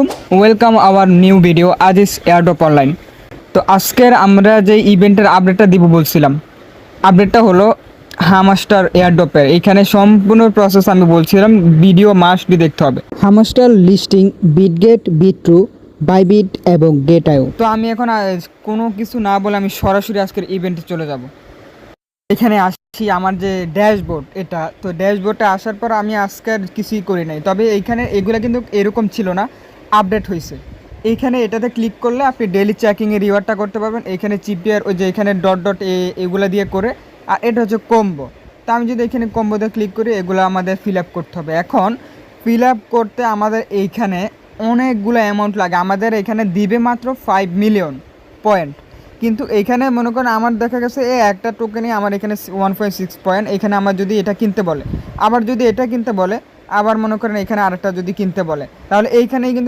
আলাইকুম, welcome our new video Aziz airdrop online. তো আজকের আমরা যে ইভেন্টের আপডেটটা দিব বলছিলাম, আপডেটটা হলো হামাস্টার এয়ারড্রপের। এখানে সম্পূর্ণ প্রসেস আমি বলছিলাম, ভিডিও মাস্ট বি দেখতে হবে। হামাস্টার লিস্টিং বিটগেট, বিট্রু, বাইবিট এবং গেট.আইও। তো আমি এখন কোনো কিছু না বলে আমি সরাসরি আজকের ইভেন্টে চলে যাব। এখানে আসছি আমার যে ড্যাশবোর্ড, এটা তো ড্যাশবোর্ডে আসার পর আমি আজকের কিছুই করি নাই, তবে এইখানে এগুলো কিন্তু এরকম ছিল না, আপডেট হয়েছে। এইখানে এটাতে ক্লিক করলে আপনি ডেইলি চেকিংয়ের রিওয়ার্ডটা করতে পারবেন। এখানে চিপিআর ওই যে এখানে ডট ডট এগুলো দিয়ে করে, আর এটা হচ্ছে কম্বো। তা আমি যদি এখানে কম্বোতে ক্লিক করি, এগুলো আমাদের ফিল আপ করতে হবে। এখন ফিল আপ করতে আমাদের এইখানে অনেকগুলো অ্যামাউন্ট লাগে। আমাদের এখানে দিবে মাত্র 5 মিলিয়ন পয়েন্ট, কিন্তু এইখানে মনে করেন আমার দেখা গেছে একটা টোকেনে আমার এখানে 1.6 পয়েন্ট। এখানে আমার যদি এটা কিনতে বলে, আবার যদি এটা কিনতে বলে, আবার মনে করেন এখানে আরেকটা যদি কিনতে বলে, তাহলে এইখানেই কিন্তু